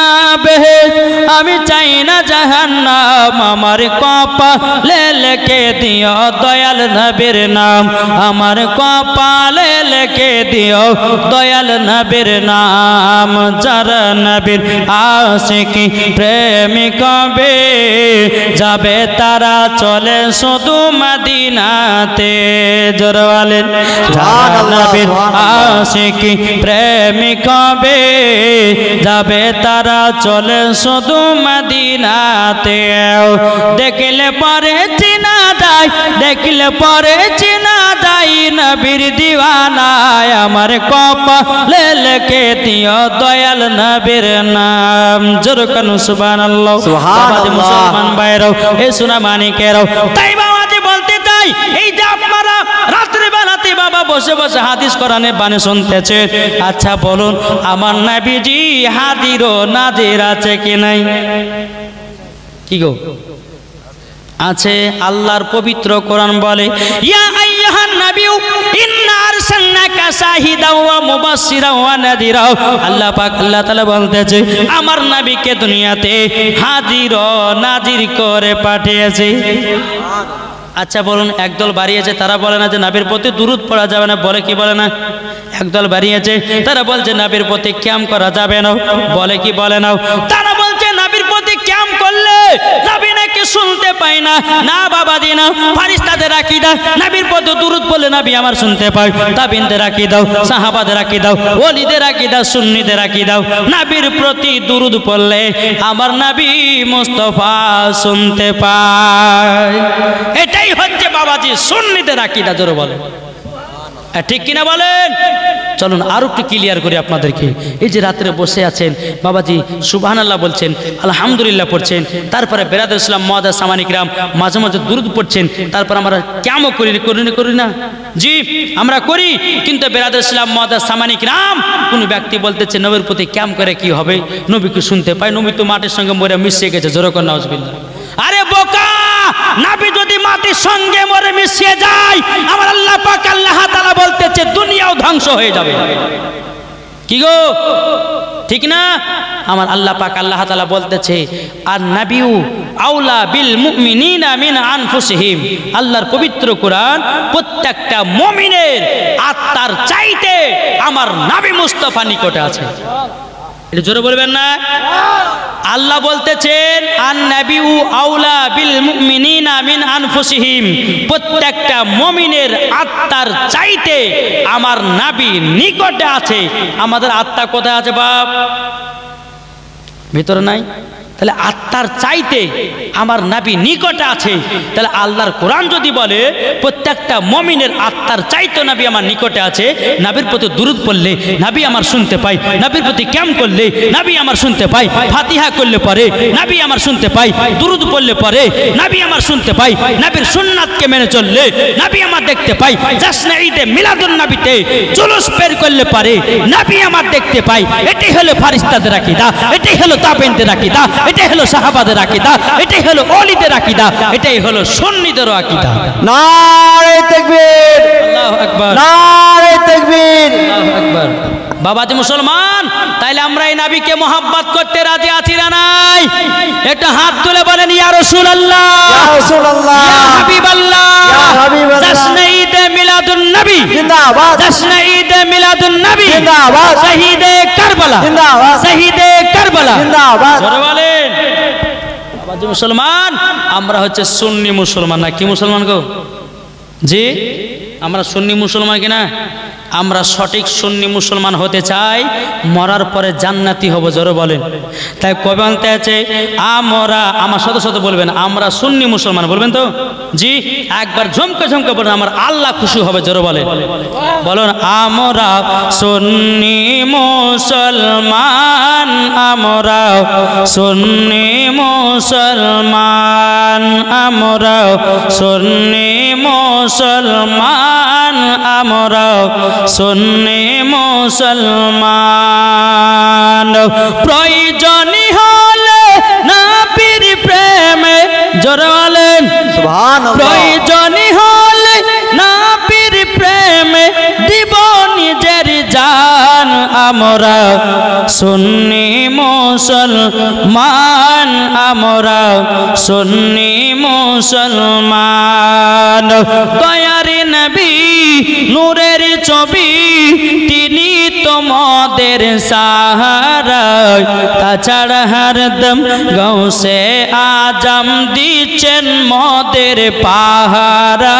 বেহেশত, আমি চাই না জাহান্নাম। আমার কপালে লিখে দিও দয়াল নবীর নাম, আমার কপালে লিখে দিও দয়াল নবীর নাম। যারা নবীর আশিকি প্রেমিক হবে, যাবে তারা চলে শুধু মদিনাতে। জোরে বলেন, যারা নবীর আশিকি প্রেমিক হবে, যাবে তারা চলে শুধু মদিনাতে। দেখলে পরে চিনা যায়, দেখলে পরে চিনা যায় নবীর দিওয়ানায়। আমার কপালে লিখে দিও দয়াল নবীর নাম। জোরে কানু সুবহানাল্লাহ। সুবহানাল্লাহ। মুসলমান ভাইরাও, এ সোনা মানিকেরাও, তাই বাবাজি বলতে চাই, এই যে আপনারা রাত্রি বেলাতে বাবা বসে বসে হাদিস কোরআনে বাণী শুনতেছে, আচ্ছা বলুন আমার নবীজি হাজির ও নাজির আছে কি নাই? কি গো আছে। আল্লাহর পবিত্র কোরআন বলে, ইয়া আইয়ুহান নাবিয়্যু ইন্না আরসালনাকা শাহিদাও ওয়া মুবাশশিরাও ওয়া নাযীরা। আল্লাহ পাক আল্লাহ তাআলা বলতেছে, আমার নবীকে দুনিয়াতে হাজির ও নাজির করে পাঠিয়েছে। আচ্ছা বলুন, একদল বাড়িয়েছে তারা বলে না যে নবীর প্রতি দুরূদ পড়া যাবে না, বলে কি বলে না? একদল বাড়িয়েছে তারা বলছে নবীর প্রতি কিয়াম করা যাবে না, বলে কি বলে না? তারা বলছে নবীর প্রতি কিয়াম করলে নবী নাকি শুনতে পায় না। না বাবাজি না, ফেরেশতাদের আকীদা নবীর প্রতি দুরূদ পড়লে নবী আমার শুনতে পায়। তাবিনদের আকীদা, সাহাবাদের আকীদা, ওলিদের আকীদা, সুন্নিদের আকীদা, নবীর প্রতি দুরূদ পড়লে আমার নবী মুস্তাফা শুনতে পায়। এটাই হচ্ছে বাবাজি সুন্নিদের আকীদা। জোরে বলে ঠিক কিনা বলেন? চলুন আরো একটু ক্লিয়ার করি আপনাদেরকে। এই যে রাত্রে বসে আছেন বাবাজি সুবহানাল্লাহ বলছেন, আলহামদুলিল্লাহ পড়ছেন, তারপরে বেরাদুল ইসলাম মুআদ্দাস সামানী কিরাম মাঝে মাঝে দুরূদ পড়ছেন, তারপর আমরা কেমন করি না? জি আমরা করি, কিন্তু বেরাদুল ইসলাম মুআদ্দাস সামানী কিরাম কোন ব্যক্তি বলতেছে নবীর প্রতি ক্যাম করে কি হবে, নবীকে শুনতে পায়, নবী তো মাটির সঙ্গে মরে মিশে গেছে। জোরে করে নাউজুবিল্লাহ। আরে বোকা, নবী যদি মাটির সঙ্গে মরে মিশিয়ে যায়, আমার আল্লাহ পাক আল্লাহ তাআলা বলতেছে দুনিয়াও ধ্বংস হয়ে যাবে। কি গো ঠিক না? আমার আল্লাহ পাক আল্লাহ তাআলা বলতেছে, আর নাবিউ আউলা বিল মুমিনিনা মিন আনফুসিহিম। আল্লাহর পবিত্র কোরআন প্রত্যেকটা মুমিনের আত্মার চাইতে আমার নবী মুস্তাফা নিকটে আছে। এটা জোরে বলবেন না? আল্লাহ বলতেছেন আন নাবিউ আউলা বিল মুমিনিনা মিন আনফুসিহিম, প্রত্যেকটা মুমিনের আত্মার চাইতে আমার নবী নিকটে আছে। আমাদের আত্মা কোথায় আছে বাপ? ভিতরে নাই? তাহলে আত্মার চাইতে আমার নবী নিকটে আছে। তাহলে আল্লাহর কোরআন যদি বলে প্রত্যেকটা মুমিনের আত্মার চাইতে নবী আমার নিকটে আছে, নবীর প্রতি দুরূদ পড়লে নবী আমার শুনতে পাই, নবীর প্রতি ক্যাম্প করলে নবী আমার শুনতে পাই, ফাতিহা করলে পরে নবী আমার শুনতে পাই, দুরূদ পড়লে পরে নবী আমার শুনতে পাই, নবীর সুন্নাতকে মেনে চললে নবী আমার দেখতে পাই, জাশনে ঈদে মিলাদুন নবীতে জুলুস বের করলে পারে নবী আমার দেখতে পাই। এটাই হলো ফারিস্তাদের আকীদা, এটাই হলো তাবেঈনদের আকীদা, এটাই হলো সাহাবাদের আকীদা, এটাই হলো ওলিদের আকীদা, এটাই হলো সুন্নিদের আকীদা। নারে তাকবীর, আল্লাহু আকবার, নারে তাকবীর, আল্লাহু আকবার। বাবাজি মুসলমান, তাইলে আমরা এই নবীকে মোহাব্বত করতে রাজি আছি না নাই? একটা হাত তুলে বলেন ইয়া রাসূলুল্লাহ, ইয়া রাসূলুল্লাহ, ইয়া হাবিবাল্লাহ, ইয়া হাবিবাল্লাহ। জাশনে ঈদে মিলাদুন নবী জিন্দাবাদ, জাশনে ঈদে মিলাদুন নবী জিন্দাবাদ, শহীদে কারবালা জিন্দাবাদ, শহীদে কারবালা জিন্দাবাদ। জোরে বলেন। বাবাজি মুসলমান, আমরা হচ্ছে সুন্নি মুসলমান, না কি মুসলমান গো? জি, আমরা সুন্নি মুসলমান কিনা? আমরা সঠিক সুন্নি মুসলমান হতে চাই, মরার পরে জান্নাতি হব। জোরে বলেন। তাই কবে আনতে আছে আমরা, আমার সাথে সাথে বলবেন আমরা সুন্নি মুসলমান, বলবেন তো? জি, একবার ঝমকে ঝমকে বলেন, আমার আল্লাহ খুশি হবে। জোরে বলেন, বলুন আমরা সুন্নি মুসলমান, আমরা সুন্নি মুসলমান, আমরা সুন্নি মুসলমান, আমরা সুন্নি মুসলমান। প্রয়োজনই হলে নবীর প্রেমে, জোরে বলেন সুবহানাল্লাহ। প্রয়োজনই হলে নবীর প্রেমে দিব নিজের জান, আমরা সুন্নি মুসলমান, আমরা সুন্নি মুসলমান। দয়ার নবী নূরের ছবি, তিনি তোমাদের সাহারা, তাছাড়া হরদম গৌসে আজম দিচ্ছেন মদের পাহারা।